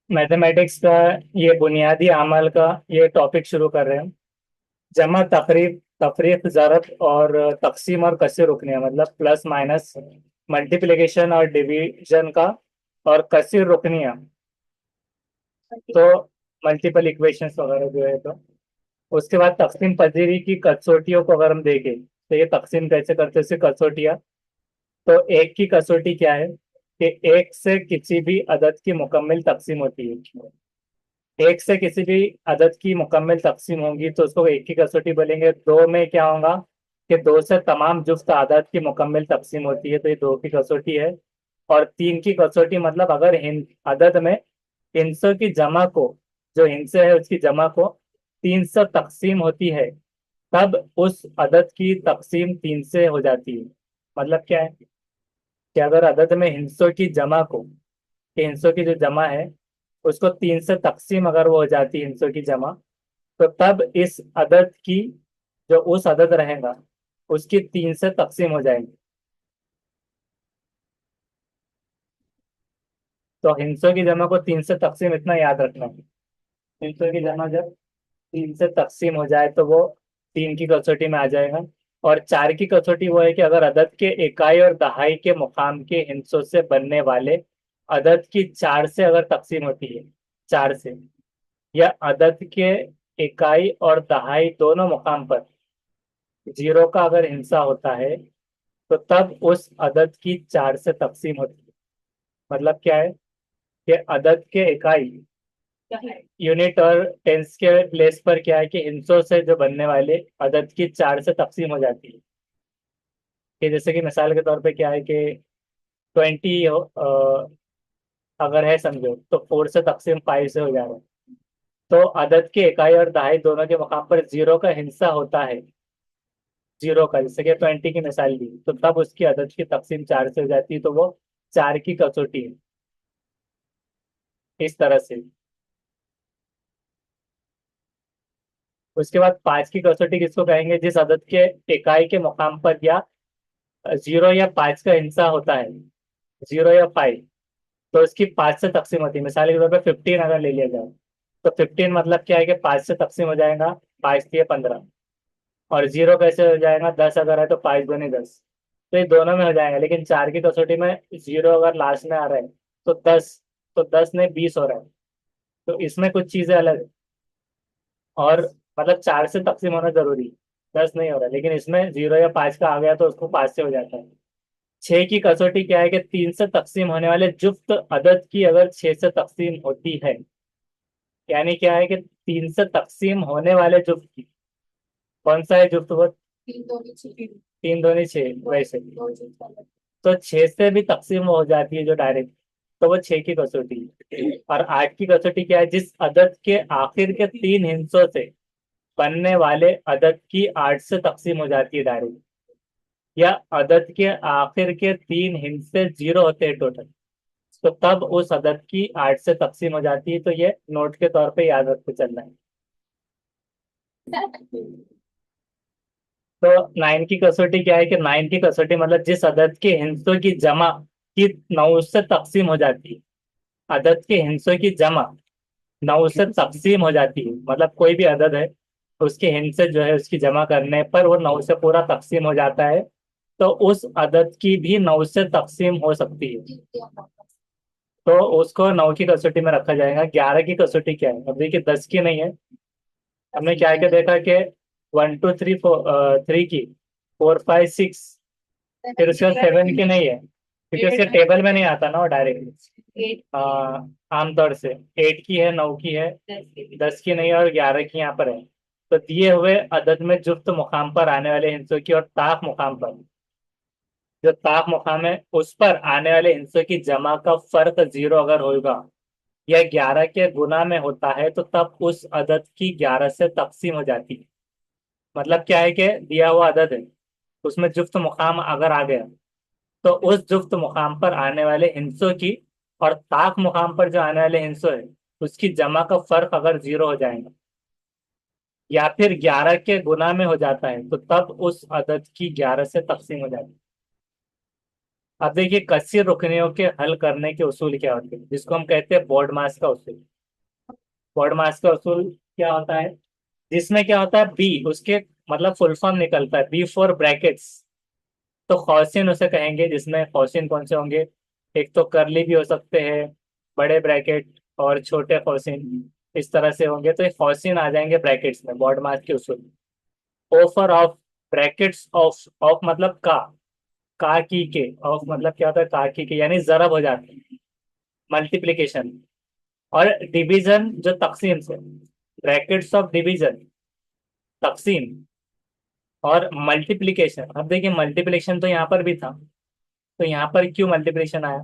Mathematics का ये बुनियादी अमल का ये टॉपिक शुरू कर रहे हैं। जमा, तकरीब, तफरीक, ज़रब और तकसीम और कसे रुकनिया, मतलब प्लस माइनस, मल्टीप्लिकेशन और डिवीजन का, और कसीर रुकनिया। तो मल्टीपल इक्वेशंस वगैरह जो है, तो उसके बाद तकसीम पजीरी की कसौटियों को अगर हम देखें तो ये तकसीम कैसे करते हैं इसकी कसौटियाँ। तो एक की कसौटी क्या है कि एक से किसी भी अदद की मुकम्मल तकसीम होती है। एक से किसी भी अदद की मुकम्मल तकसीम होगी तो उसको एक की कसौटी बोलेंगे। दो में क्या होगा कि दो से तमाम जुफ्त अदद की मुकम्मल तकसीम होती है, तो ये दो की कसौटी है। और तीन की कसौटी मतलब अगर अदद में हिस्सों की जमा को, जो हिस्से है उसकी जमा को तीन से तकसीम होती है, तब उस अदद की तकसीम तीन से हो जाती है। मतलब क्या है कि अगर अदद में हिस्सों की जमा को, कि हिस्सों की जो जमा है उसको तीन से तकसीम अगर वो हो जाती है हिस्सों की जमा, तो तब इस अदद की, जो उस अदद रहेगा उसकी तीन से तकसीम हो जाएंगी। तो हिस्सों की जमा को तीन से तकसीम, इतना याद रखना है। हिस्सों की जमा जब तीन से तकसीम हो जाए तो वो तीन की कसौटी में आ जाएगा। और चार की कसौटी वो है कि अगर अदद के इकाई और दहाई के मुकाम के हिस्सों से बनने वाले अदद की चार से अगर तकसीम होती है, चार से, या अदद के इकाई और दहाई दोनों मुकाम पर जीरो का अगर हिस्सा होता है, तो तब उस अदद की चार से तकसीम होती है। मतलब क्या है कि अदद के इकाई, यूनिट और टेंस के प्लेस पर क्या है कि हिस्सों से जो बनने वाले अदद की चार से तकसीम हो जाती है। कि जैसे कि मिसाल के तौर पे क्या है कि 20 अगर है समझो, तो 4 से तकसीम 5 से हो जाएगा। तो अदद के इकाई और दहाई दोनों के मकाम पर जीरो का हिस्सा होता है, जीरो का, जैसे कि 20 की मिसाल दी, तो तब उसकी अदद की तकसीम चार से हो जाती है, तो वो चार की कसौटी है। इस तरह से। उसके बाद पांच की कसौटी किसको कहेंगे, जिस अदद के इकाई के मुकाम पर या जीरो या पांच का हिस्सा होता है, जीरो या फाइव, तो उसकी पांच से तकसीम होती है। मिसाल के तौर पर 15 अगर ले लिया जाए, तो 15 मतलब क्या है कि पांच से तकसीम हो जाएगा। पांच दिए 15। और जीरो कैसे हो जाएगा, 10 अगर है तो पांच दूनी 10। तो ये दोनों में हो जाएगा, लेकिन चार की कसौटी में जीरो अगर लास्ट में आ रहा है तो 10, तो 10 नहीं 20 हो रहा है। तो इसमें कुछ चीजें अलग है। और मतलब चार से तकसीम होना जरूरी है, 10 नहीं हो रहा है, लेकिन इसमें जीरो या पांच का आ गया तो उसको पांच से हो जाता है। छह की कसौटी क्या है कि तीन से तकसीम होने वाले जुफ्त अदद की अगर छह से तकसीम होती है, यानी क्या है कि तीन से तकसीम होने वाले जुफ्त की, कौन सा है जुफ्त वो, तीन दोनी छह वैसे, तो छह से भी तकसीम हो जाती है जो डायरेक्ट, तो वो छह की कसौटी है। और आठ की कसौटी क्या है, जिस अदद के आखिर के तीन हिस्सों से बनने वाले अदद की आठ से तकसीम हो जाती है डायरेक्ट, या अदद के आखिर के तीन हिस्से जीरो होते हैं टोटल, तो तब उस अदद की आठ से तकसीम हो जाती है। तो ये नोट के तौर पे याद रखते चलना है। तो नाइन की कसौटी क्या है कि नाइन की कसौटी मतलब जिस अदद के हिस्सों की जमा की नौ से तकसीम हो जाती है, अदद के हिस्सों की जमा नौ से तकसीम हो जाती है, मतलब कोई भी अदद है उसके हिस्से जो है उसकी जमा करने पर वो नौ से पूरा तकसीम हो जाता है, तो उस अदद की भी नौ से तकसीम हो सकती है। तो उसको नौ की कसौटी में रखा जाएगा। ग्यारह की कसौटी क्या है, अब देखिए 10 की नहीं है। हमने क्या क्या देखा कि 1 2 3 4, 3 की, 4 5 6, फिर उसके बाद 7 की नहीं है क्योंकि उसके टेबल में नहीं आता ना वो डायरेक्ट आमतौर से। 8 की है, 9 की है, 10 की नहीं है, और 11 की यहाँ पर है। तो दिए हुए अदद में जुफ्त मुकाम पर आने वाले हिस्सों की और ताक मुकाम पर, जो ताक मुकाम है उस पर आने वाले हिस्सों की जमा का फर्क जीरो अगर होगा या 11 के गुना में होता है, तो तब उस अदद की 11 से तकसीम हो जाती है। मतलब क्या है कि दिया हुआ अदद है उसमें जुफ्त मुकाम अगर आ गया, तो उस जुफ्त मुकाम पर आने वाले हिस्सों की और ताक मुकाम पर जो आने वाले हिस्सों है उसकी जमा का फर्क अगर जीरो हो जाएगा या फिर 11 के गुना में हो जाता है, तो तब उस अदद की 11 से तकसीम हो जाती है। अब देखिए कस्सी रुकनियों के हल करने के उसूल क्या होते हैं, जिसको हम कहते हैं बोर्ड मास का उसूल। बोर्ड मास का उसूल क्या होता है, जिसमें क्या होता है बी, उसके मतलब फुल फॉर्म निकलता है बी फॉर ब्रैकेट्स। तो खौसिन उसे कहेंगे, जिसमें खौसिन कौन से होंगे, एक तो करली भी हो सकते हैं, बड़े ब्रैकेट और छोटे खौसिन, इस तरह से होंगे। तो ये खौसिन आ जाएंगे ब्रैकेट्स में बॉड मास के उसूल। Offer of, brackets of, of मतलब का की के, ऑफ मतलब क्या होता है का की के, यानी जरब हो जाते हैं, मल्टीप्लीकेशन। और डिवीजन जो तकसीम से, ब्रैकेट्स ऑफ डिवीजन, तकसीम। और मल्टीप्लीकेशन, अब देखिए मल्टीप्लीकेशन तो यहाँ पर भी था, तो यहाँ पर क्यों मल्टीप्लिकेशन आया,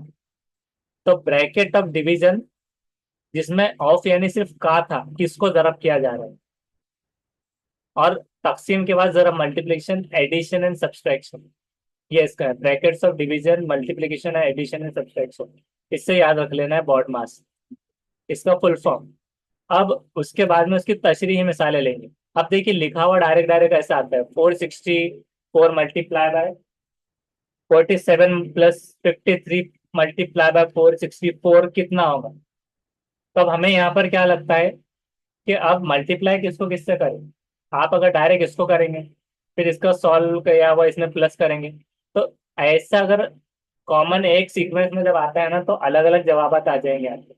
तो ब्रैकेट ऑफ डिवीजन जिसमें ऑफ यानी सिर्फ का था, किसको जरब किया जा रहा है। और तकसीम के बाद जरा मल्टीप्लिकेशन, एडिशन एंड सब्सट्रैक्शन, ये इसका है ब्रैकेट्स ऑफ डिवीजन, मल्टीप्लिकेशन है, एडिशन एंड सब्सट्रैक्शन। इससे याद रख लेना है बॉड मास, इसका फुल फॉर्म। अब उसके बाद में उसकी तशरीही मिसालें लेंगे। अब देखिए लिखा हुआ डायरेक्ट डायरेक्ट ऐसा आता है 464 multiply by 47 plus 53 multiply by 464 कितना होगा। तो अब हमें यहाँ पर क्या लगता है कि अब मल्टीप्लाई किसको किससे करें। आप अगर डायरेक्ट इसको करेंगे, फिर इसका सॉल्व किया हुआ इसमें प्लस करेंगे, तो ऐसा अगर कॉमन एक सीक्वेंस में जब आता है ना, तो अलग अलग जवाब आ जाएंगे आपके।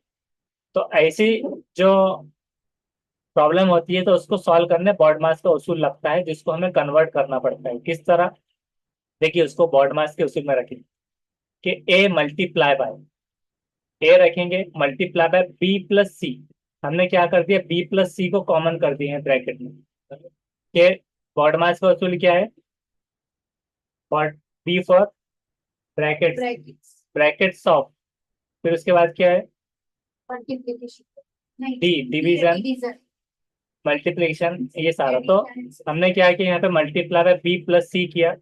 तो ऐसी जो प्रॉब्लम होती है, तो उसको सॉल्व करने बॉड मास का उसूल लगता है, जिसको हमें कन्वर्ट करना पड़ता है। किस तरह, देखिए उसको बॉड मास के उसूल में रखें कि ए मल्टीप्लाई बाय, ए रखेंगे मल्टीप्लाई बाय बी प्लस सी। हमने क्या कर दिया, बी प्लस सी को कॉमन कर दिए हैं ब्रैकेट में, कि बॉड मास का उसूल क्या है, बॉड, B for brackets, brackets brackets of, फिर उसके बाद क्या है, मल्टीप्लिकेशन, नहीं डी डिवीजन, डिवीजन, मल्टीप्लिकेशन, ये सारा। तो एडिशन। हमने क्या किया यहाँ पे मल्टीप्लाई बाय बी प्लस सी किया,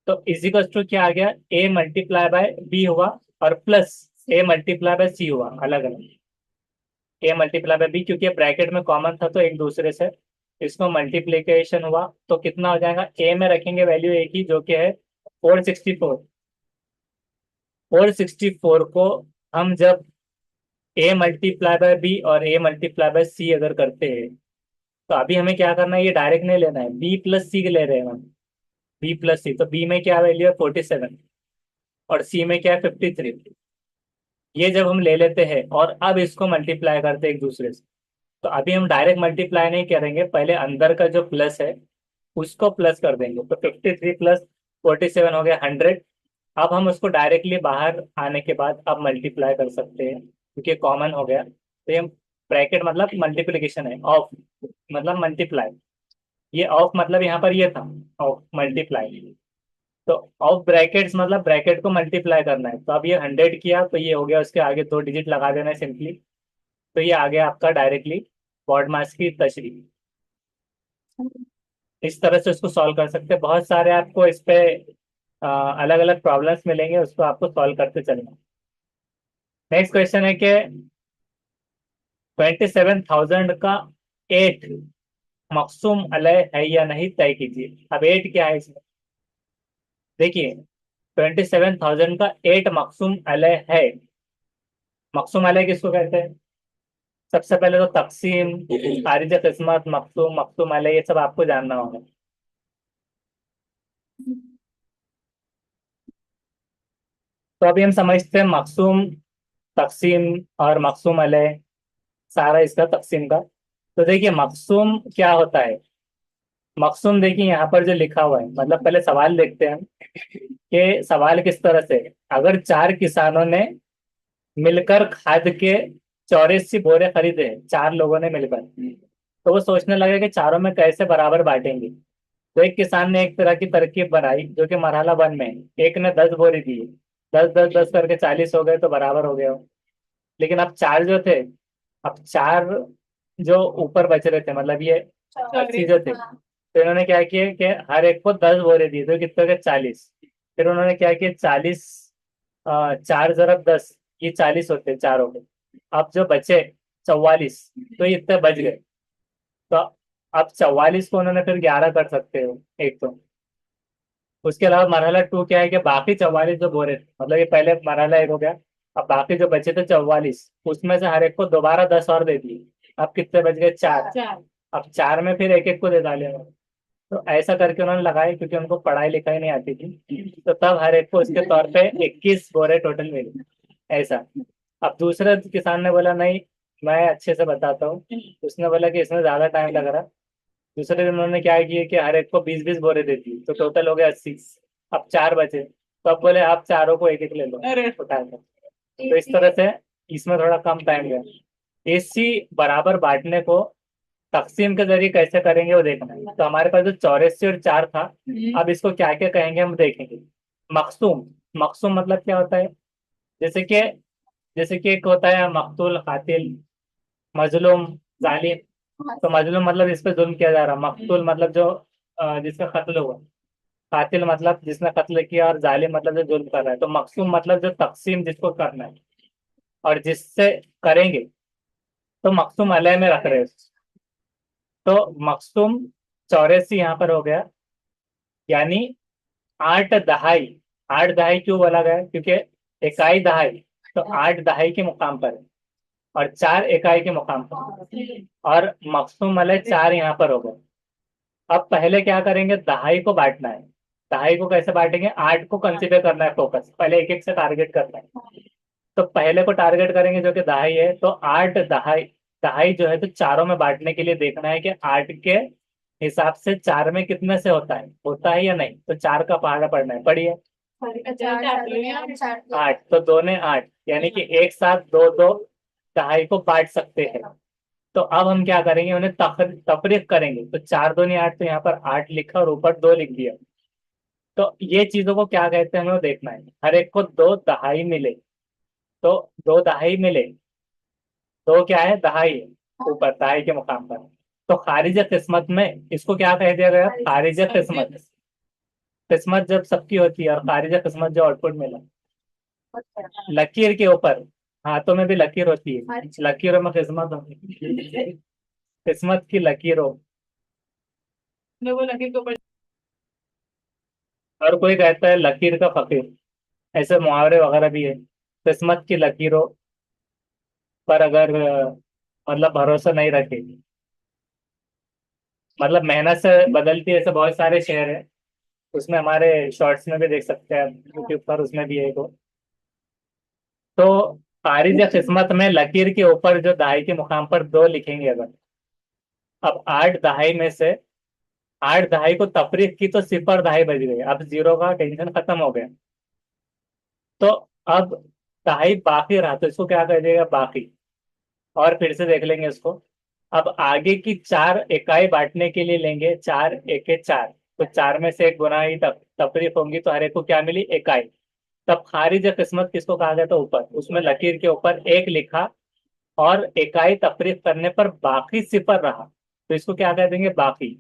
तो इजिकल्स टू क्या आ गया, ए मल्टीप्लाई बाय बी हुआ, और प्लस ए मल्टीप्लाई बाय सी हुआ, अलग अलग। ए मल्टीप्लाई बाय बी क्योंकि ब्रैकेट में कॉमन था तो एक दूसरे से इसको मल्टीप्लीकेशन हुआ, तो कितना हो जाएगा, ए में रखेंगे वैल्यू एक ही जो कि है 464। 464 को हम जब ए मल्टीप्लाई बाय बी और ए मल्टीप्लाई बाय सी अगर करते हैं, तो अभी हमें क्या करना है, ये डायरेक्ट नहीं लेना है, बी प्लस सी ले रहे हैं हम। बी प्लस सी, तो बी में क्या वैल्यू है 47, और सी में क्या है 53। ये जब हम ले लेते हैं और अब इसको मल्टीप्लाई करते हैं एक दूसरे से, तो अभी हम डायरेक्ट मल्टीप्लाई नहीं करेंगे, पहले अंदर का जो प्लस है उसको प्लस कर देंगे। तो 53 प्लस 47 हो गया 100। अब हम उसको डायरेक्टली बाहर आने के बाद अब मल्टीप्लाई कर सकते हैं, क्योंकि कॉमन हो गया। तो ये ब्रैकेट मतलब मल्टीप्लिकेशन है, ऑफ मतलब मल्टीप्लाई, ये ऑफ मतलब यहाँ पर ये था, ऑफ मल्टीप्लाई। तो ऑफ ब्रैकेट्स मतलब ब्रैकेट को मल्टीप्लाई करना है। तो अब ये 100 किया तो ये हो गया, उसके आगे दो डिजिट लगा देना है सिंपली, तो ये आ गया आपका डायरेक्टली बॉड मास की तशरीह। इस तरह से उसको सॉल्व कर सकते हैं। बहुत सारे आपको इस पे अलग अलग प्रॉब्लम्स मिलेंगे, उसको आपको सॉल्व करते चलना। नेक्स्ट क्वेश्चन है कि 27,000 का 8 मकसूम अलय है या नहीं तय कीजिए। अब 8 क्या है इसमें, देखिए 27,000 का 8 मकसूम अलय है। मकसूम अलय किसको कहते हैं, सबसे पहले तो तकसीम, खारिज किस्मत, मकसूम, मकसूम अलय, ये सब आपको जानना होगा। तो अभी हम समझते हैं मकसूम, तकसीम और मकसूम अलय, सारा इसका तकसीम का। तो देखिए मकसूम क्या होता है, मकसूम देखिए यहाँ पर जो लिखा हुआ है, मतलब पहले सवाल देखते हैं हम कि सवाल किस तरह से है। अगर चार किसानों ने मिलकर खाद के 84 बोरे खरीदे हैं, चार लोगों ने मिलकर, तो वो सोचने लगे कि चारों में कैसे बराबर बांटेंगे। तो एक किसान ने एक तरह की तरकीब बनाई जो कि मरहला वन में है। एक ने 10 बोरे दिए, 10 10 10 करके 40 हो गए, तो बराबर हो गया। लेकिन अब चार जो थे, अब चार जो ऊपर बच रहे थे, मतलब ये 80 जो थे, हाँ, तो इन्होंने क्या किया कि हर एक को 10 बोरे दिए, तो कितने के 40। फिर उन्होंने क्या किया 40, 4 × 10, ये 40 होते हैं चारों के। अब जो बचे 44, तो ये इतने बच गए। तो अब 44 को उन्होंने फिर 11 कर सकते हो एक तो, उसके अलावा मरहला 2 क्या है कि बाकी 44 जो बोरे थे, मतलब ये पहले मरहला 1 हो गया, अब बाकी जो बचे थे 44, उसमें से हर एक को दोबारा 10 और दे दिए। अब कितने बच गए? 4। अब 4 में फिर एक एक को दे डाले। तो ऐसा करके उन्होंने लगाए, क्योंकि उनको पढ़ाई लिखाई नहीं आती थी, तो तब हर एक को उसके तौर पे 21 बोरे टोटल मिले। ऐसा। अब दूसरे किसान ने बोला नहीं, मैं अच्छे से बताता हूँ। उसने बोला कि इसमें ज्यादा टाइम लग रहा। दूसरे दिन उन्होंने क्या किया कि हर एक को 20-20 बोरे दे दी, तो टोटल हो गया 80। अब 4 बचे, तो अब बोले आप चारों को एक एक ले लो उठा कर। तो इस तरह से इसमें थोड़ा कम टाइम गया। इसी बराबर बांटने को तकसीम के जरिए कैसे करेंगे वो देखना है। तो हमारे पास जो 84 और 4 था, अब इसको क्या क्या कहेंगे हम देखेंगे। मकसूम। मकसूम मतलब क्या होता है? जैसे कि जैसे कि एक होता है मकतूल, कातिल, मजलूम, जालिम। तो मजलूम मतलब इस पे जुल्म किया जा रहा, मकतूल मतलब जो जिसका कत्ल हुआ, कातिल मतलब जिसने कत्ल किया, और जालिम मतलब जो जुल्म कर रहा है। तो मकसूम मतलब जो तकसीम जिसको करना है और जिससे करेंगे, तो मकसूम अलह में रख रहे हैं। तो मकसूम 84 यहाँ पर हो गया, यानी 8 दहाई। 8 दहाई क्यों बोला गया? क्योंकि इकाई दहाई, तो 8 दहाई के मुकाम पर है, और 4 इकाई के मुकाम पर। और मकसूम अलह 4 यहाँ पर हो गए। अब पहले क्या करेंगे, दहाई को बांटना है। दहाई को कैसे बांटेंगे? 8 को कंसीडर करना है, फोकस पहले एक एक से टारगेट करना है। तो पहले को टारगेट करेंगे जो कि दहाई है, तो 8 दहाई। दहाई जो है तो चारों में बांटने के लिए देखना है कि 8 के हिसाब से 4 में कितने से होता है या नहीं। तो 4 का पहाड़ा पड़ना है, पढ़िए। 8, तो 2 ने 8, यानी कि एक साथ दो दो दहाई को बांट सकते हैं। तो अब हम क्या करेंगे, उन्हें तफरीक करेंगे। तो 4 दूनी 8, तो यहाँ पर 8 लिखा और ऊपर 2 लिख दिया। तो ये चीजों को क्या कहते हैं हमें वो देखना है। हर एक को 2 दहाई मिले, तो 2 दहाई मिले। दो क्या है? दहाई है, ऊपर दहाई के मुकाम पर। तो खारिज किस्मत में इसको क्या कह दिया गया? खारिज किस्मत। किस्मत जब सबकी होती है, और खारिज किस्मत जो आउटपुट मिला लकीर के ऊपर। हाथों में भी लकीर होती है, लकीरों में किस्मत होती है। किस्मत की लकीरों। वो लकीर के ऊपर। और कोई कहता है लकीर का फकीर। ऐसे मुहावरे वगैरह भी है। किस्मत की लकीरों पर अगर मतलब भरोसा नहीं रखे, मतलब मेहनत से बदलती है, ऐसे बहुत सारे शेर है। उसमें हमारे शॉर्ट्स में भी देख सकते हैं यूट्यूब पर, उसमें भी है वो। तो खारिज किस्मत में लकीर के ऊपर जो दहाई के मुकाम पर 2 लिखेंगे अगर। अब 8 दहाई में से 8 दहाई को तफरीक की तो 0 दहाई बज गई, अब जीरो का टेंशन खत्म हो गया। तो अब दहाई बाकी रहा, तो इसको क्या कर देगा? बाकी। और फिर से देख लेंगे इसको। अब आगे की 4 इकाई बांटने के लिए लेंगे, 4 एके 4। तो 4 में से एक गुनाही तफरीक होंगी, तो हर एक को क्या मिली? इकाई। तब खारिज किस्मत किसको कहा गया? तो ऊपर उसमें लकीर के ऊपर 1 लिखा, और इकाई तफरीक करने पर बाकी 0 रहा, तो इसको क्या कह देंगे? बाकी।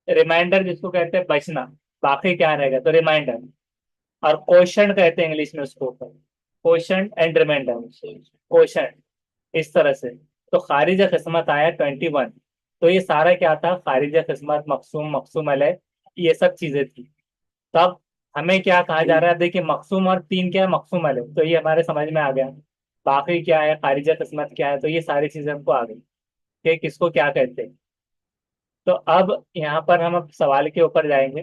रिमाइंडर जिसको कहते हैं बचना, बाकी क्या रहेगा? तो रिमाइंडर। और क्वेश्चन कहते हैं इंग्लिश में उसको, क्वेश्चन एंड रिमाइंडर। क्वेश्चन। इस तरह से। तो खारिज किस्मत आया 21। तो ये सारा क्या था? खारिज किस्मत, मकसूम, मकसूम अलैह, ये सब चीजें थी। तब हमें क्या कहा जा रहा है? देखिए, मकसूम और 3 क्या है? मकसूम अलैह, तो ये हमारे समझ में आ गया। बाकी क्या है? खारिज किस्मत क्या है? तो ये सारी चीजें हमको आ गई कि किसको क्या कहते हैं। तो अब यहाँ पर हम अब सवाल के ऊपर जाएंगे।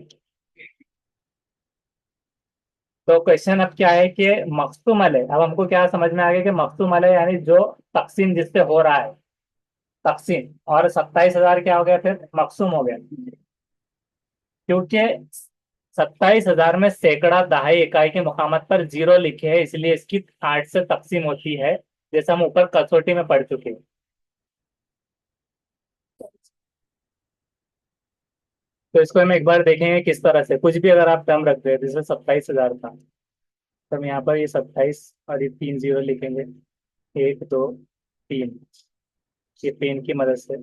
तो क्वेश्चन अब क्या है कि मखसूम अलैह, अब हमको क्या समझ में आ गया कि मखसूम अलैह यानी जो तकसीम जिससे हो रहा है, तकसीम। और 27,000 क्या हो गया? फिर मखसूम हो गया, क्योंकि 27,000 में सैकड़ा दहाई इकाई के मुकामत पर 0 लिखे हैं, इसलिए इसकी 8 से तकसीम होती है, जैसे हम ऊपर कसौटी में पढ़ चुके हैं। तो इसको हम एक बार देखेंगे किस तरह से। कुछ भी अगर आप टर्म रख दे, जैसे 27,000 था, तो हम यहाँ पर ये 27 और ये 3 0 लिखेंगे। 1 2 3, ये पेन की मदद से,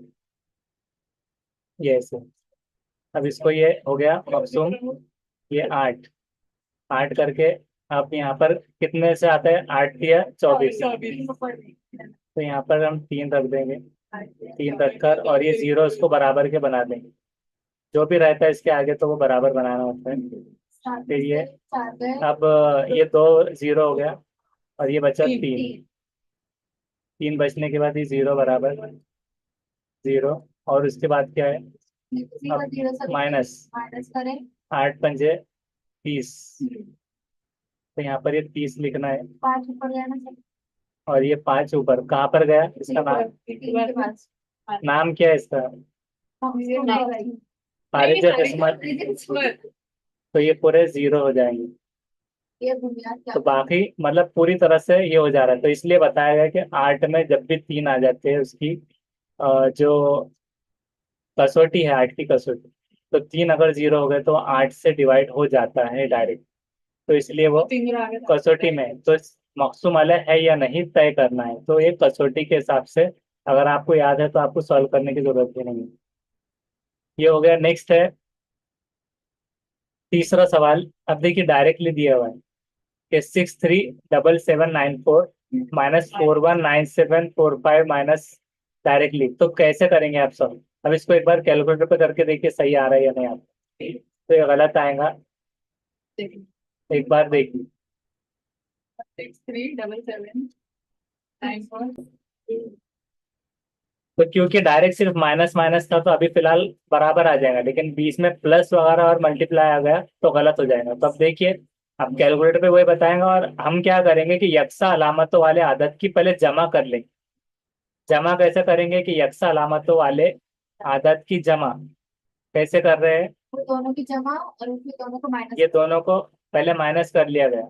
ये ऐसे। अब इसको ये हो गया मखसूम। ये 8, 8 करके अब यहाँ पर कितने से आता है? 8 या 24। तो यहाँ पर हम 3 रख देंगे। 3 रखकर और ये 0 इसको बराबर के बना देंगे। जो भी रहता है इसके आगे तो वो बराबर बनाना होता है। चार फिर ये चार गए। अब ये दो जीरो हो गया और ये बचा तीन। तीन। तीन। तीन बचने के बाद ये जीरो बराबर जीरो। और उसके बाद क्या है? किसी का अब जीरो से माइनस माइनस करें। 8 पंजे 30। तो यहाँ पर ये 30 लिखना है। पाँच ऊपर गया ना सर। और ये 5 ऊपर कहाँ पर गया इसका नाम? तीन के पास। नाम क्या है इसका? हम इसको नहीं भाई। पारिजात किस्मत। तो ये पूरे जीरो हो जाएंगे। ये बुनियाद क्या? तो बाकी मतलब पूरी तरह से ये हो जा रहा है, तो इसलिए बताया गया कि आर्ट में जब भी तीन आ जाते हैं उसकी जो कसौटी है आर्ट की कसौटी, तो तीन अगर जीरो हो गए तो आर्ट से डिवाइड हो जाता है डायरेक्ट। तो इसलिए वो कसौटी में है। तो मकसूम अलग है या नहीं तय करना है, तो ये कसौटी के हिसाब से अगर आपको याद है तो आपको सॉल्व करने की जरूरत ही नहीं है। ये हो गया। नेक्स्ट है तीसरा सवाल। अब देखिए डायरेक्टली दिया हुआ है कि 637794 -419745 माइनस डायरेक्टली। तो कैसे करेंगे आप सॉल्व? अब इसको एक बार कैलकुलेटर पे करके देखिए सही आ रहा है या नहीं आता। तो ये गलत आएगा, एक बार देखिए। 637794। तो क्योंकि डायरेक्ट सिर्फ माइनस माइनस था तो अभी फिलहाल बराबर आ जाएगा, लेकिन बीच में प्लस वगैरह और मल्टीप्लाई आ गया तो गलत हो जाएगा। तो अब देखिए अब कैलकुलेटर पे वही बताएंगे और हम क्या करेंगे कि यक्सा अलामतों वाले आदत की पहले जमा कर लेंगे। जमा कैसे करेंगे कि यक्सा अलामतों वाले आदत की जमा कैसे कर रहे हैं? वो दोनों की जमा और उसमें दोनों को माइनस। ये दोनों को पहले माइनस कर लिया गया।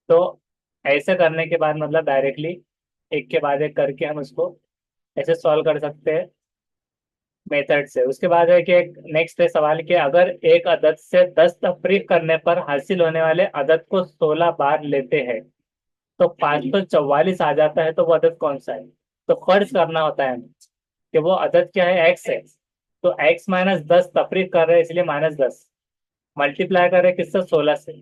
तो ऐसे करने के बाद मतलब डायरेक्टली एक के बाद एक करके हम उसको ऐसे सॉल्व कर सकते हैं मेथड से। उसके बाद है कि नेक्स्ट है सवाल कि अगर एक अदद से 10 तफरीक करने पर हासिल होने वाले अदद को 16 बार लेते हैं तो 544 आ जाता है, तो वो अदद कौन सा है? तो फर्ज करना होता है कि वो अदद क्या है, एक्स है। तो एक्स -10 तफरीक कर रहे हैं इसलिए -10 मल्टीप्लाई कर रहे हैं किससे, 16 से।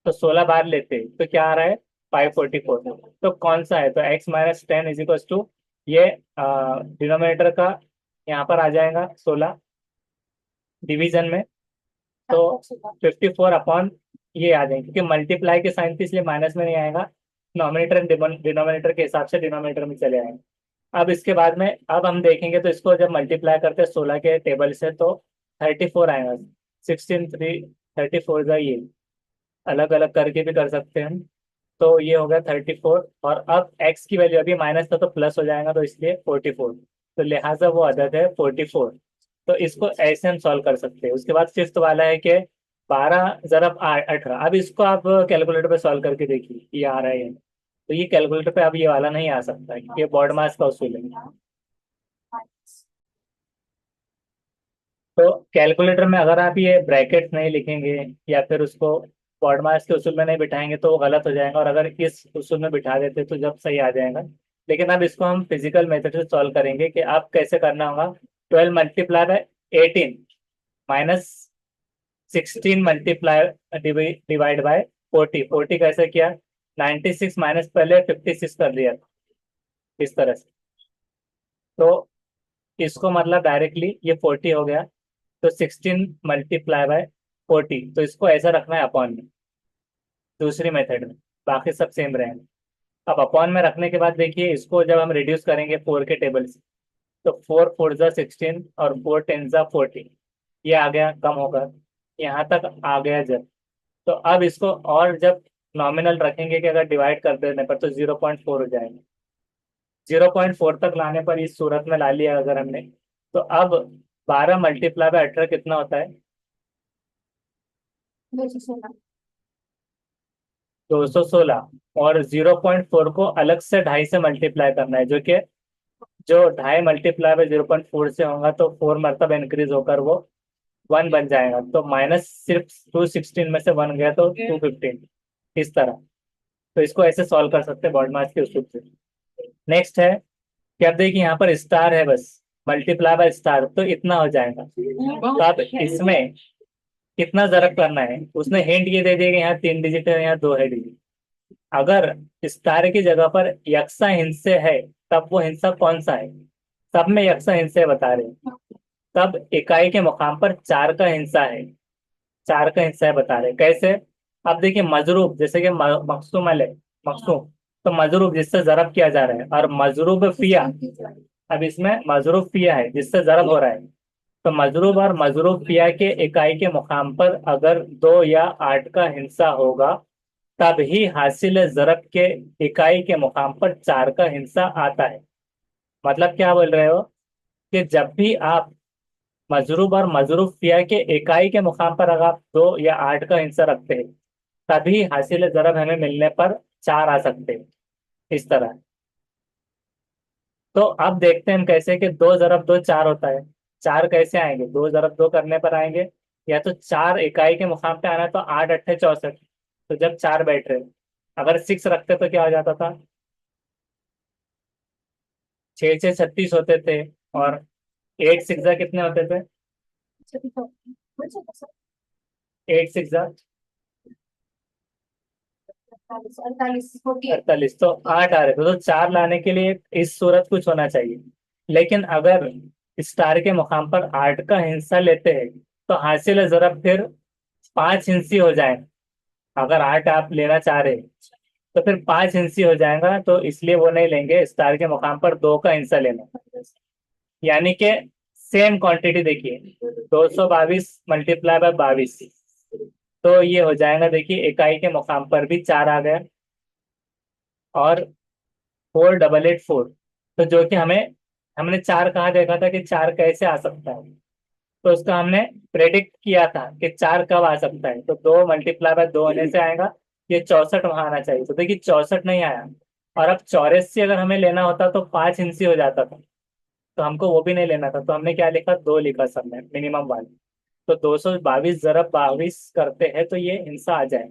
तो 16 बार लेते हैं तो क्या आ रहा है, 544। तो कौन सा है? तो x-10 इज इक्वल टू ये डिनोमिनेटर का यहाँ पर आ जाएगा 16 डिवीजन में। तो 54 अपॉन ये आ जाएंगे क्योंकि मल्टीप्लाई के साइन थी इसलिए माइनस में नहीं आएगा। नॉमिनेटर डिनोमिनेटर के हिसाब से डिनोमिनेटर में चले आएंगे। अब इसके बाद में अब हम देखेंगे तो इसको जब मल्टीप्लाई करते हैं 16 के टेबल से तो 34 आएगा। 16 3 34 का ये अलग अलग करके भी कर सकते हैं हम। तो ये हो गया 34 और अब x की वैल्यू अभी माइनस था तो प्लस हो जाएगा तो इसलिए 44। तो लिहाजा वो अदद है 44। तो इसको ऐसे हम सॉल्व कर सकते हैं। उसके बाद फिफ्थ वाला है कि 12 × 18। अब इसको आप कैलकुलेटर पे सॉल्व करके देखिए ये आ रहा है। तो ये कैलकुलेटर पे अब ये वाला नहीं आ सकता है, ये बॉड मास का उसूल है। तो कैलकुलेटर में अगर आप ये ब्रैकेट नहीं लिखेंगे या फिर उसको बॉड मास के उसूल में नहीं बिठाएंगे तो वो गलत हो जाएगा, और अगर इस उसूल में बिठा देते तो जब सही आ जाएगा। लेकिन अब इसको हम फिजिकल मेथड से सॉल्व करेंगे कि आप कैसे करना होगा। 12 multiply by 18 -16 multiply divide by 40। 40 कैसे किया, 96 माइनस पहले 56 कर दिया इस तरह से। तो इसको मतलब डायरेक्टली ये 40 हो गया। तो 16 मल्टीप्लाई बाय 40, तो इसको ऐसा रखना है अपॉन में दूसरी मेथड में, बाकी सब सेम रहेंगे। अब अपॉन में रखने के बाद देखिए इसको जब हम रिड्यूस करेंगे 4 के टेबल से तो 4 4 जा 16 और 4 10 जा 40। ये आ गया कम होकर यहाँ तक आ गया जब। तो अब इसको और जब नॉमिनल रखेंगे कि अगर डिवाइड कर देने पर तो 0.4 हो जाएगा। 0.4 तक लाने पर इस सूरत में ला लिया अगर हमने, तो अब 12 मल्टीप्लाई बाय 18 कितना होता है, 216। 216। और 0.4 को अलग से 2.5 से मल्टीप्लाई करना है, जो कि जो 2.5 मल्टीप्लाई बाय 0.4 से होगा तो 4 मरतब इंक्रीज होकर वो 1 बन जाएगा। तो माइनस सिर्फ 216 में से 1 गया तो 215 इस तरह। तो इसको ऐसे सॉल्व कर सकते हैं बॉड मास के उसूल से। नेक्स्ट है कि अब देखिए यहाँ पर स्टार है, बस मल्टीप्लाई बाय स्टार तो इतना हो जाएगा। तो अब इसमें कितना जरब करना है, उसने हिंट ये दे दिया कि यहाँ 3 डिजिट है यहाँ 2 है डिजिट। अगर स्टार की जगह पर यक्सा हिंसे है तब वो हिंसा कौन सा है? सब में यक्सा हिंसे बता रहे हैं। तब इकाई के मुकाम पर 4 का हिंसा है। 4 का हिस्सा है बता रहे कैसे। अब देखिए मजरूब जैसे कि मकसूम है, मकसूम, तो मजरूब जिससे जरब किया जा रहा है, और मजरूब फिया, अब इसमें मजरूब फिया है जिससे जरब हो रहा है। तो मजरूब और मजरूब फिया के इकाई के मुकाम पर अगर 2 या 8 का हिस्सा होगा, तब ही हासिल जरब के इकाई के मुकाम पर 4 का हिस्सा आता है। मतलब क्या बोल रहे हो कि जब भी आप मजरूब और मजरूब फिया के इकाई के मुकाम पर अगर आप 2 या 8 का हिस्सा रखते हैं, तभी हासिल जरब हमें मिलने पर 4 आ सकते हैं, इस तरह। तो अब देखते हैं हम कैसे कि 2 ज़रब 2 4 होता है। 4 कैसे आएंगे, 2 ज़रब 2 करने पर आएंगे, या तो 4 इकाई के मुकाम पे आना है, तो 8 अट्ठे 64। तो जब 4 बैठ रहे, अगर 6 रखते तो क्या हो जाता था, 6 6 36 होते थे, और 8 सिक्स कितने होते थे, 8 सिक्स 48, तो 8 आ रहे थे, तो 4 लाने के लिए इस सूरत कुछ होना चाहिए। लेकिन अगर स्टार के मुकाम पर 8 का हिस्सा लेते हैं, तो हासिल जरब फिर 5 हिस्सी हो जाए। अगर 8 आप लेना चाह रहे तो फिर 5 हिस्सी हो जाएगा, तो इसलिए वो नहीं लेंगे, स्टार के मुकाम पर 2 का हिस्सा लेना। यानी कि सेम क्वांटिटी देखिए, 222 मल्टीप्लाई बाय 22, तो ये हो जाएगा देखिए इकाई के मुकाम पर भी 4 आ गया, और 4884। तो जो कि हमने 4 कहाँ देखा था कि 4 कैसे आ सकता है, तो उसका हमने प्रेडिक्ट किया था कि 4 कब आ सकता है, तो 2 मल्टीप्लाई बाय 2 होने से आएगा। ये 64 वहां आना चाहिए, तो देखिए 64 नहीं आया। और अब 84 अगर हमें लेना होता तो 5 इंची हो जाता था, तो हमको वो भी नहीं लेना था, तो हमने क्या लिखा, 2 लिखा सब में मिनिमम वाले। तो 222 ज़रब 22 करते हैं तो ये हिस्सा आ जाए,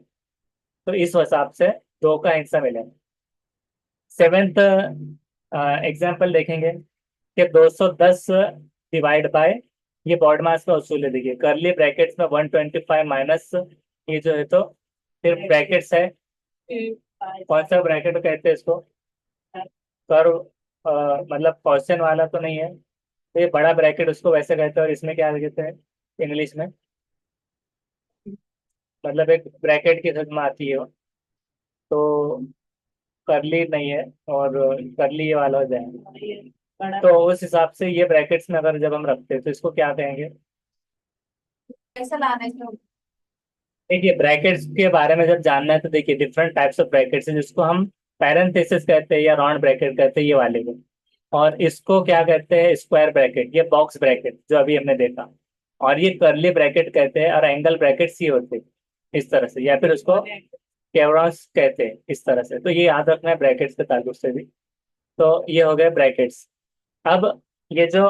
तो इस हिसाब से 2 का हिस्सा मिलेगा। सेवेंथ एग्जाम्पल देखेंगे कि 210 डिवाइड बाय, ये बॉड मास का उसूल है, देखिए करली ब्रैकेट्स में 125 माइनस, ये जो है तो फिर ब्रैकेट्स है, कौन सा ब्रैकेट कहते हैं इसको, कर्व, मतलब क्वेश्चन वाला तो नहीं है, तो ये बड़ा ब्रैकेट उसको वैसे कहते हैं, और इसमें क्या कहते हैं इंग्लिश में, मतलब एक ब्रैकेट की छत में आती है वो, तो करली नहीं है, और करली ये वाला हो जाएगा। तो उस हिसाब से ये ब्रैकेट्स में अगर जब हम रखते हैं तो इसको क्या कहेंगे। कैसा लाना है इसमें? देखिए ब्रैकेट्स के बारे में जब जानना है तो देखिए डिफरेंट टाइप्स ऑफ ब्रैकेट्स हैं, जिसको हम पैरेंथेसिस कहते हैं या राउंड ब्रैकेट कहते हैं, ये वाले को। और इसको क्या कहते हैं, स्क्वायर ब्रैकेट, ये बॉक्स ब्रैकेट जो अभी हमने देखा। और ये कर्ली ब्रैकेट कहते हैं, और एंगल ब्रैकेट्स ही होते हैं इस तरह से, या फिर उसको केवरॉन्स कहते हैं इस तरह से। तो ये याद रखना है ब्रैकेट्स के ताल्लुक से भी। तो ये हो गए ब्रैकेट्स। अब ये जो,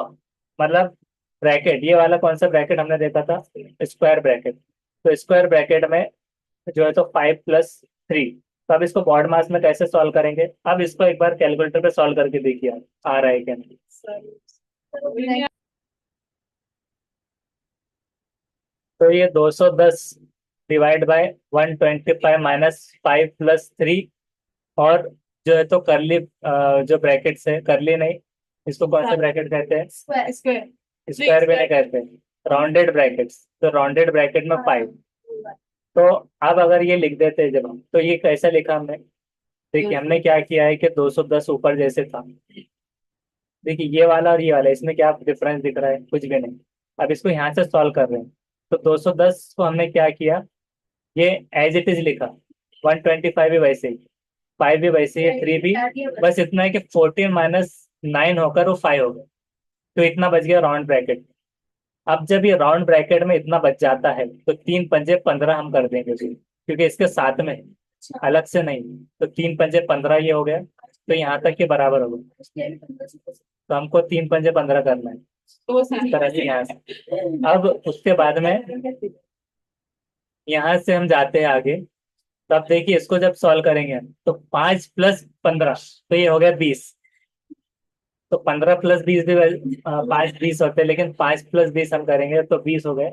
मतलब ब्रैकेट, ये वाला कौन सा ब्रैकेट हमने देखा था, स्क्वायर ब्रैकेट। तो स्क्वायर ब्रैकेट में जो है तो 5 + 3। तो अब इसको बॉड मास में कैसे सॉल्व करेंगे, अब इसको एक बार कैलकुलेटर पे सॉल्व करके देखिए आप, आ रहा है क्या नहीं। तो ये 210 डिवाइड बाय 125 माइनस 5 + 3, और जो है तो करली, जो ब्रैकेट्स है, करली नहीं, इसको कौन से ब्रैकेट कहते हैं, स्क्वायर स्क्वायर स्क्वायर भी नहीं कहते, राउंडेड ब्रैकेट्स, तो राउंडेड ब्रैकेट में 5। तो अब अगर ये लिख देते हैं जब हम, तो ये कैसा लिखा हमने, देखिए हमने क्या किया है कि 210 ऊपर जैसे था, देखिए ये वाला और ये वाला, इसमें क्या डिफरेंस दिख रहा है, कुछ भी नहीं। अब इसको यहाँ से सॉल्व कर रहे हैं, तो 210 को हमने क्या किया, ये एज इट इज लिखा, 125 भी वैसे ही, 5 भी वैसे ही, 3 भी, बस इतना है कि 14 - 9 होकर वो 5 हो गया। तो इतना बच गया राउंड ब्रैकेट। अब जब ये राउंड ब्रैकेट में इतना बच जाता है, तो 3 × 5 = 15 हम कर देंगे फिर, क्योंकि इसके साथ में है, अलग से नहीं। तो 3 × 5 = 15 ये हो गया, तो यहाँ तक के बराबर हो गया। तो हमको 3 × 5 = 15 करना है, इस तरह से यहाँ से। अब उसके बाद में यहाँ से हम जाते हैं आगे। तब देखिए इसको जब सॉल्व करेंगे, तो 5 + 15, तो ये हो गया 20। तो 15 + 20 भी 5 20 होते हैं, लेकिन 5 + 20 हम करेंगे तो 20 हो गए।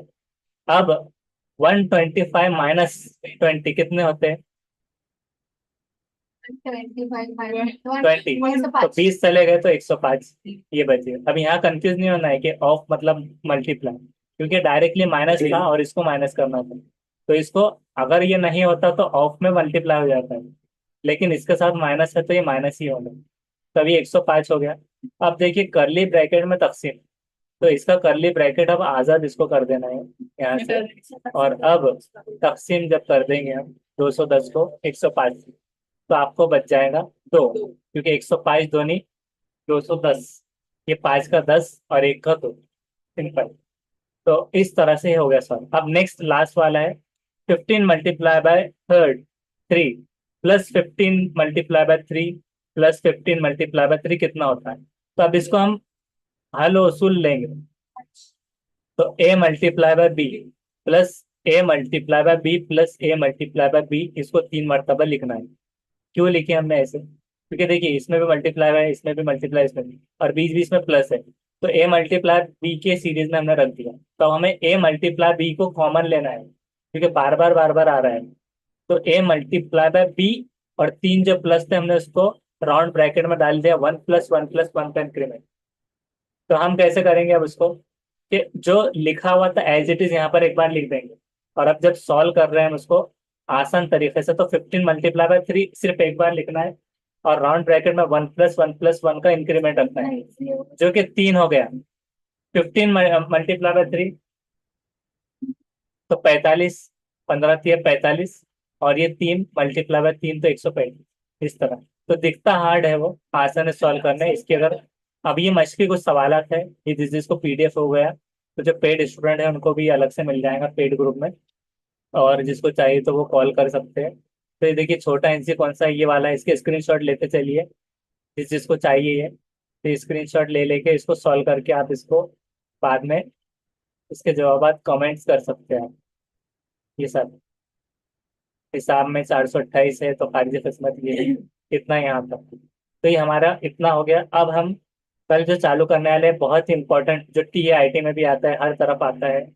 अब 125 - 20 कितने होते हैं, 20, तो 20 चले गए तो 105, ये बचे। अब यहाँ कंफ्यूज नहीं होना है कि ऑफ मतलब मल्टीप्लाई, क्योंकि डायरेक्टली माइनस था और इसको माइनस करना था। तो इसको, अगर ये नहीं होता तो ऑफ में मल्टीप्लाई हो जाता है, लेकिन इसके साथ माइनस है तो ये माइनस ही होगा, तभी 105 हो गया। अब देखिए करली ब्रैकेट में तकसीम, तो इसका करली ब्रैकेट अब आजाद इसको कर देना है यहाँ से। और अब तकसीम जब कर देंगे हम 210 को 105 से, तो आपको बच जाएगा 2, क्योंकि 105 दूनी 210, ये 5 का 10 और 1 का 2, सिंपल। तो इस तरह से हो गया सॉल्व। अब नेक्स्ट लास्ट वाला है 15 multiply by third 3 plus 15 multiply by 3 plus 15 multiply by 3 कितना होता है। तो अब इसको हम हल वसूल लेंगे। तो A multiply by B plus A multiply by B plus A multiply by B, इसको 3 मरतबा लिखना है। क्यों लिखे हमने ऐसे, क्योंकि देखिए इसमें भी मल्टीप्लाई है, इसमें भी मल्टीप्लाई, इसमें भी, और बीच बीच में प्लस है। तो ए मल्टीप्लाई बी के सीरीज में हमने रख दिया। तो हमें ए मल्टीप्लाई बी को कॉमन लेना है, क्योंकि बार बार आ रहा है। तो ए मल्टीप्लाई बाय बी, और 3 जो प्लस थे हमने उसको राउंड ब्रैकेट में डाल दिया, 1 + 1 + 1 का इंक्रीमेंट। तो हम कैसे करेंगे अब उसको, कि जो लिखा हुआ था एज इट इज यहाँ पर एक बार लिख देंगे। और अब जब सॉल्व कर रहे हैं हम उसको आसान तरीके से, तो 15 मल्टीप्लाई बाय 3 सिर्फ एक बार लिखना है, और राउंड ब्रैकेट में 1 + 1 + 1 का इंक्रीमेंट रखना है, जो कि 3 हो गया। 15 मल्टीप्लाई बाय 3 तो 45, 15 3 45, और ये 3 मल्टीप्लाई बाय 3 तो 135। इस तरह। तो दिखता हार्ड है, वो आसान है सॉल्व करना है इसकी। अगर अब ये मश्क कुछ सवालात है, ये जिसको पीडीएफ हो गया, तो जो पेड स्टूडेंट है उनको भी अलग से मिल जाएगा पेड ग्रुप में, और जिसको चाहिए तो वो कॉल कर सकते हैं। तो ये देखिए छोटा आंसर कौन सा है, ये वाला है, इसके स्क्रीनशॉट लेते चलिए, जिसको चाहिए ये। तो स्क्रीनशॉट ले लेके इसको सॉल्व करके आप इसको बाद में इसके जवाब कमेंट्स कर सकते हैं। ये सब हिसाब में 428 है, तो खारिज किस्मत ये है। इतना यहाँ तक। तो ये हमारा इतना हो गया। अब हम कल जो चालू करने वाले हैं, बहुत ही इंपॉर्टेंट, जो टीआईटी में भी आता है, हर तरफ आता है,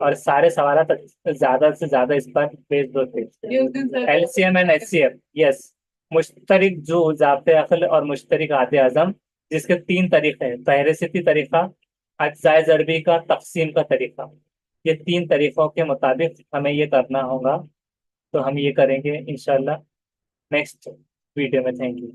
और सारे सवाल तक ज्यादा से ज्यादा इस पर बेस्ड होते हैं, एलसीएम एंड एचसीएफ। यस, मुश्तरिक जो ज़ाब्ते अक्ल और मुश्तरिक आते आजम, जिसके 3 तरीके हैं, फहरिस्ती तरीका, अज्जाए ज़रबी का, तकसीम का तरीका। ये 3 तरीकों के मुताबिक हमें ये करना होगा। तो हम ये करेंगे इंशाल्लाह नेक्स्ट वीडियो में। Thank you.